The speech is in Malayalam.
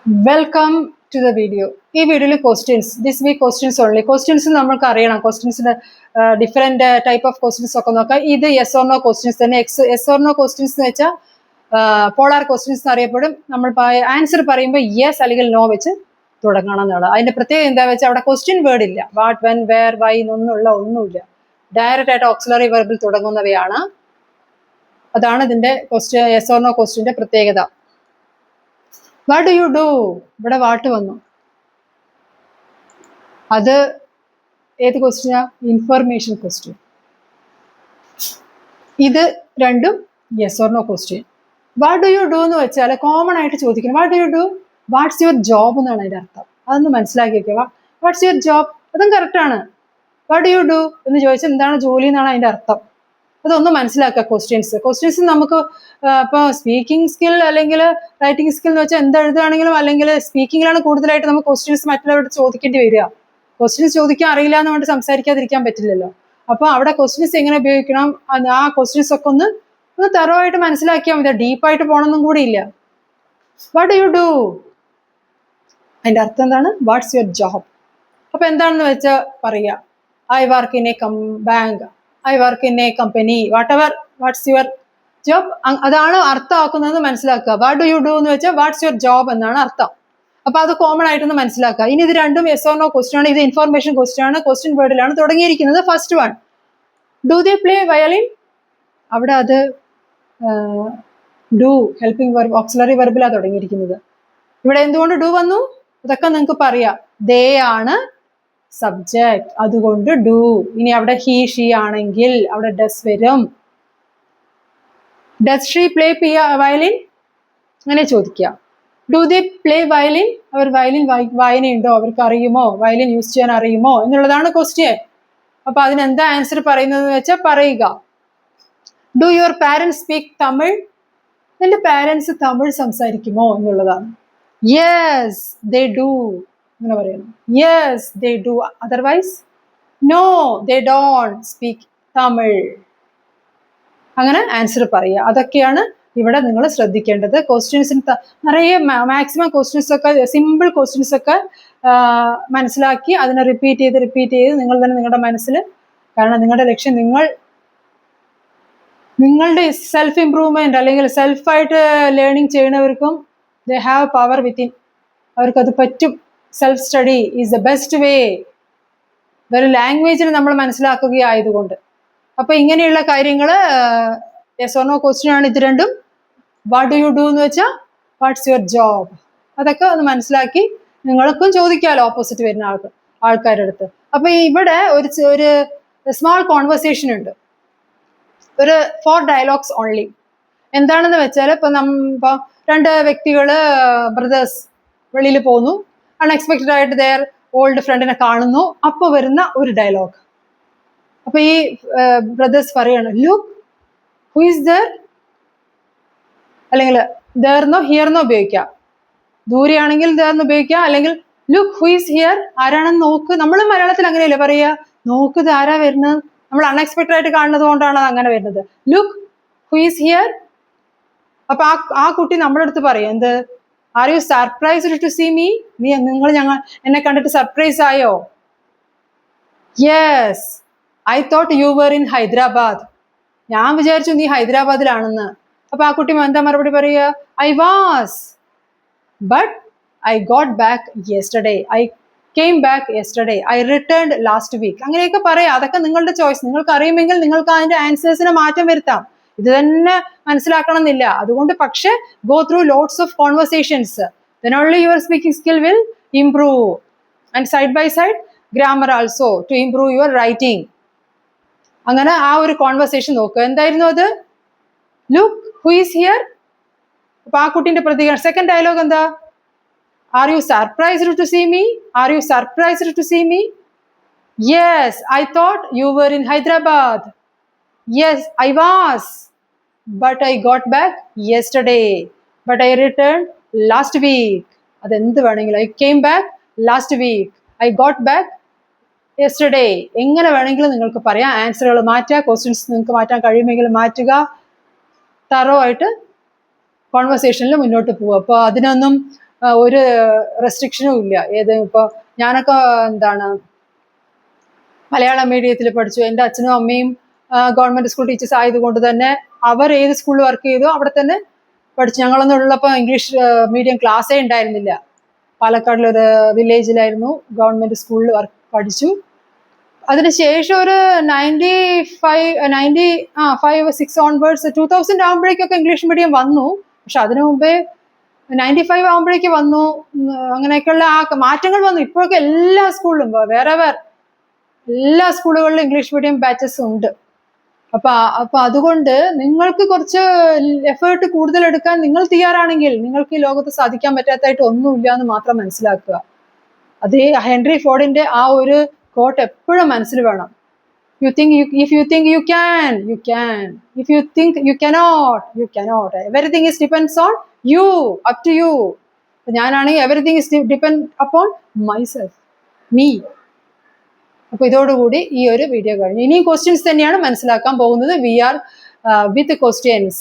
Welcome to the video. This video questions. This week questions only. Questions namak ariyana. Questions different type of questions okka nokka. This yes or no questions. Then yes or no questions nu vecha polar questions അറിയപ്പെടും. നമ്മൾ ആൻസർ പറയുമ്പോൾ yes അല്ലെങ്കിൽ no വെച്ച് തുടങ്ങണം എന്നാണ്. അതിന്റെ പ്രത്യേകത എന്താ വെച്ചാൽ അവിടെ ക്വസ്റ്റ്യൻ വേർഡ് ഇല്ല. വാട്ട്, വെൻ, വേർ, വൈ ഒന്നുമില്ല. ഡയറക്റ്റ് ആയിട്ട് ഓക്സിലറി വെർബിൽ തുടങ്ങുന്നവയാണ്. അതാണ് ഇതിന്റെ ക്വസ്റ്റ്യൻ yes or no ക്വസ്റ്റ്യന്റെ പ്രത്യേകത. What do you do? ഇവിടെ വാട്ട് വന്നു. അത് ഏത് ക്വസ്റ്റ്യനാ? Information question. ഇത് രണ്ടും yes or no question. What do you do എന്ന് വെച്ചാൽ കോമൺ ആയിട്ട് ചോദിക്കണം. What do you do? What's your job എന്നാണ് അതിന്റെ അർത്ഥം. അതൊന്ന് മനസ്സിലാക്കി വെക്കുക. വാട്ട്സ് യുവർ ജോബ്, അതും കറക്റ്റ് ആണ്. വാട്ട് ഡു യു ഡു എന്ന് ചോദിച്ചാൽ എന്താണ് ജോലി എന്നാണ് അതിന്റെ അർത്ഥം. അതൊന്ന് മനസ്സിലാക്കുക. ക്വസ്റ്റ്യൻസ് നമുക്ക് ഇപ്പോൾ സ്പീക്കിംഗ് സ്കിൽ അല്ലെങ്കിൽ റൈറ്റിംഗ് സ്കിൽ എന്ന് വെച്ചാൽ എന്ത് എഴുതുകയാണെങ്കിലും അല്ലെങ്കിൽ സ്പീക്കിങ്ങിലാണ് കൂടുതലായിട്ട് നമുക്ക് ക്വസ്റ്റ്യൻസ് മറ്റുള്ളവരോട് ചോദിക്കേണ്ടി വരിക. ക്വസ്റ്റ്യൻസ് ചോദിക്കാൻ അറിയില്ല എന്ന് കൊണ്ട് സംസാരിക്കാതിരിക്കാൻ പറ്റില്ലല്ലോ. അപ്പോൾ അവിടെ ക്വസ്റ്റ്യൻസ് എങ്ങനെ ഉപയോഗിക്കണം, ആ ക്വസ്റ്റ്യൻസ് ഒക്കെ ഒന്ന് തറവായിട്ട് മനസ്സിലാക്കിയാൽ മതി. ഡീപ്പായിട്ട് പോകണമെന്നും കൂടി ഇല്ല. വാട്ട് ഡു യു ഡു അതിന്റെ അർത്ഥം എന്താണ്? Watts your job. അപ്പൊ എന്താണെന്ന് വെച്ചാൽ പറയുക, I work in A bank, I work in A company, watts your job. അതാണ് അർത്ഥമാക്കുന്നത് മനസ്സിലാക്കുക. വാട്ട് ഡു യു ഡു എന്ന് വെച്ചാൽ വാട്ട്സ് യുവർ ജോബ് എന്നാണ് അർത്ഥം. അപ്പൊ അത് കോമൺ ആയിട്ടൊന്ന് മനസ്സിലാക്കുക. ഇനി ഇത് രണ്ടും യെസ് ഓർ നോ ക്വസ്റ്റ്യൻ ആണ്. ഇത് ഇൻഫർമേഷൻ ക്വസ്റ്റ്യൻ ആണ്. ക്വസ്റ്റ്യൻ വേർഡിലാണ് തുടങ്ങിയിരിക്കുന്നത്. First one, do they play violin. അവിടെ അത് ഡു ഹെൽപ്പിംഗ് വെർബ് ഓക്സിലറി വെർബിലാണ് തുടങ്ങിയിരിക്കുന്നത്. ഇവിടെ എന്തുകൊണ്ട് ഡു വന്നു അതൊക്കെ നിങ്ങൾക്ക് പറയാം. ദേ ആണ് സബ്ജക്ട്, അതുകൊണ്ട് ഡു. ഇനി അവിടെ ഹി ഷീ ആണെങ്കിൽ അവിടെ ഡസ് വരും. ഡസ് ഷീ പ്ലേ വയലിൻ അങ്ങനെ ചോദിക്കുക. ഡു ദേ പ്ലേ വയലിൻ, അവർ വയലിൻ വായനയുണ്ടോ, അവർക്ക് അറിയുമോ, വയലിൻ യൂസ് ചെയ്യാൻ അറിയുമോ എന്നുള്ളതാണ് ക്വസ്റ്റ്യൻ. അപ്പൊ അതിനെന്താ ആൻസർ പറയുന്നത് വെച്ചാൽ പറയുക. Do your parents speak Tamil, നിന്റെ പാരന്റ്സ് തമിഴ് സംസാരിക്കുമോ എന്നുള്ളതാണ്. യെസ് ദേ ഡു അങ്ങനെ പറയണം. Yes they do, otherwise no they don't speak Tamil. അങ്ങനെ ആൻസർ പറയുക. അതൊക്കെയാണ് ഇവിടെ നിങ്ങൾ ശ്രദ്ധിക്കേണ്ടത്. ക്വസ്റ്റ്യൻസിന് നിറയെ മാക്സിമം ക്വസ്റ്റ്യൻസ് ഒക്കെ സിമ്പിൾ ക്വസ്റ്റ്യൻസ് ഒക്കെ മനസ്സിലാക്കി അതിനെ റിപ്പീറ്റ് ചെയ്ത് നിങ്ങൾ തന്നെ നിങ്ങളുടെ മനസ്സിൽ, കാരണം നിങ്ങളുടെ ലക്ഷ്യം നിങ്ങളുടെ സെൽഫ് ഇംപ്രൂവ്മെന്റ് അല്ലെങ്കിൽ സെൽഫായിട്ട് ലേണിംഗ് ചെയ്യുന്നവർക്കും ദേ ഹാവ് പവർ വിത്തിൻ, അവർക്കത് പറ്റും. Self study is the best way. വേറെ ലാംഗ്വേജിന് നമ്മൾ മനസ്സിലാക്കുകയായതുകൊണ്ട്. അപ്പൊ ഇങ്ങനെയുള്ള കാര്യങ്ങൾ യെസ് ഓർ നോ ക്വസ്റ്റ്യൻ ആണ് ഇത് രണ്ടും. വാട്ട് ഡു യു ഡു എന്ന് വെച്ചാൽ വാട്ട്സ് യുവർ ജോബ്. അതൊക്കെ ഒന്ന് മനസ്സിലാക്കി നിങ്ങൾക്കും ചോദിക്കാമല്ലോ ഓപ്പോസിറ്റ് വരുന്ന ആൾക്കാരുടെ അടുത്ത്. അപ്പൊ ഇവിടെ ഒരു സ്മോൾ കോൺവെർസേഷൻ ഉണ്ട്, ഒരു 4 ഡയലോഗ്സ് ഓൺലി. എന്താണെന്ന് വെച്ചാൽ ഇപ്പൊ രണ്ട് വ്യക്തികള് ബ്രദേഴ്സ് വെളിയിൽ പോന്നു, അൺഎക്സ്പെക്റ്റഡ് ആയിട്ട് their ഓൾഡ് ഫ്രണ്ടിനെ കാണുന്നു. അപ്പൊ വരുന്ന ഒരു ഡയലോഗ്. അപ്പൊ ഈ ബ്രദേഴ്സ് പറയാണ്, ലുക്ക് ഹു ഈസ് ദർ, അല്ലെങ്കിൽ ദർന്നോ ഹിയർന്നോ ഉപയോഗിക്കാം. ദൂരെയാണെങ്കിൽ ദർന്ന് ഉപയോഗിക്കാം, അല്ലെങ്കിൽ ലുക്ക് ഹു ഈസ് ഹിയർ, ആരാണെന്ന് നോക്ക്. നമ്മൾ മലയാളത്തിൽ അങ്ങനെയല്ലേ പറയുക, നോക്ക് ഇത് ആരാ വരുന്നത്. നമ്മൾ അൺഎക്സ്പെക്റ്റഡ് ആയിട്ട് കാണുന്നത് കൊണ്ടാണ് അങ്ങനെ വരുന്നത്. Look who is here. അപ്പൊ ആ കുട്ടി നമ്മുടെ അടുത്ത് പറയും എന്ത്, are you surprised to see me, നിങ്ങൾ എന്നെ കണ്ടിട്ട് സർപ്രൈസ് ആയോ. Yes I thought you were in Hyderabad, ഞാൻ വിചാരിച്ചു നീ ഹൈദരാബാദിലാണെന്ന്. അപ്പൊ ആ കുട്ടി എന്താ മറുപടി പറയുക, I was but I got back yesterday, I came back yesterday, I returned last week. അങ്ങനെയൊക്കെ പറയാം. അതൊക്കെ നിങ്ങളുടെ ചോയ്സ്. നിങ്ങൾക്ക് അറിയുമെങ്കിൽ നിങ്ങൾക്ക് അതിന്റെ ആൻസേഴ്സിന് മാറ്റം വരുത്താം. ഇത് തന്നെ മനസ്സിലാക്കണം എന്നില്ല. അതുകൊണ്ട് പക്ഷെ go through lots of conversations, then only your speaking skill will improve, and side by side grammar also to improve your writing. അങ്ങനെ ആ ഒരു കോൺവെർസേഷൻ നോക്കുക. എന്തായിരുന്നു അത്? Look who is here. അപ്പൊ ആ കുട്ടിന്റെ പ്രതികരണം. സെക്കൻഡ് ഡയലോഗ് എന്താ? Are you surprised to see me, are you surprised to see me. Yes I thought you were in Hyderabad. Yes I was but I got back yesterday, but I return last week. അതെന്ത് വേണമെങ്കിലും, I came back last week, I got back yesterday, എങ്ങനെ വേണമെങ്കിലും നിങ്ങൾക്ക് പറയാം. ആൻസറുകൾ മാറ്റുക, ക്വസ്റ്റ്യൻസ് നിങ്ങൾക്ക് മാറ്റാൻ കഴിയുമെങ്കിൽ മാറ്റുക. തറോ ആയിട്ട് കോൺവെർസേഷനിൽ മുന്നോട്ട് പോവുക. അപ്പോൾ അതിനൊന്നും ഒരു റെസ്ട്രിക്ഷനും ഇല്ല. ഏത് ഇപ്പോൾ ഞാനൊക്കെ എന്താണ് മലയാളം മീഡിയത്തിൽ പഠിച്ചു. എൻ്റെ അച്ഛനും അമ്മയും ഗവൺമെന്റ് സ്കൂൾ ടീച്ചേഴ്സ് ആയതുകൊണ്ട് തന്നെ അവർ ഏത് സ്കൂളിൽ വർക്ക് ചെയ്തോ അവിടെ തന്നെ പഠിച്ചു. ഞങ്ങളൊന്നും ഉള്ളപ്പോൾ ഇംഗ്ലീഷ് മീഡിയം ക്ലാസ്സേ ഉണ്ടായിരുന്നില്ല. പാലക്കാടിലൊരു വില്ലേജിലായിരുന്നു, ഗവൺമെന്റ് സ്കൂളിൽ പഠിച്ചു. അതിനുശേഷം ഒരു 95 ഓൺവേർഡ്സ് 2000 ആകുമ്പോഴേക്കൊക്കെ ഇംഗ്ലീഷ് മീഡിയം വന്നു. പക്ഷെ അതിനു മുമ്പേ 95 ആകുമ്പോഴേക്ക് വന്നു. അങ്ങനെയൊക്കെയുള്ള മാറ്റങ്ങൾ വന്നു. ഇപ്പോഴൊക്കെ എല്ലാ സ്കൂളിലും വേറെ എല്ലാ സ്കൂളുകളിലും ഇംഗ്ലീഷ് മീഡിയം ബാച്ചസ് ഉണ്ട്. അപ്പൊ അതുകൊണ്ട് നിങ്ങൾക്ക് കുറച്ച് എഫേർട്ട് കൂടുതൽ എടുക്കാൻ നിങ്ങൾ തയ്യാറാണെങ്കിൽ നിങ്ങൾക്ക് ഈ ലോകത്ത് സാധിക്കാൻ പറ്റാത്തതായിട്ട് ഒന്നുമില്ല എന്ന് മാത്രം മനസ്സിലാക്കുക. അതേ ഹെൻറി ഫോർഡിന്റെ ആ ഒരു കോട്ട് എപ്പോഴും മനസ്സിൽ വേണം. If you think you can, you can. If you think you cannot, you cannot. Everything is depends on you, up to you. ഞാനാണെങ്കിൽ everything is depend upon myself, me. അപ്പൊ ഇതോടുകൂടി ഈ ഒരു വീഡിയോ കഴിഞ്ഞു. ഇനിയും ക്വസ്റ്റ്യൻസ് തന്നെയാണ് മനസ്സിലാക്കാൻ പോകുന്നത്. We are with questions.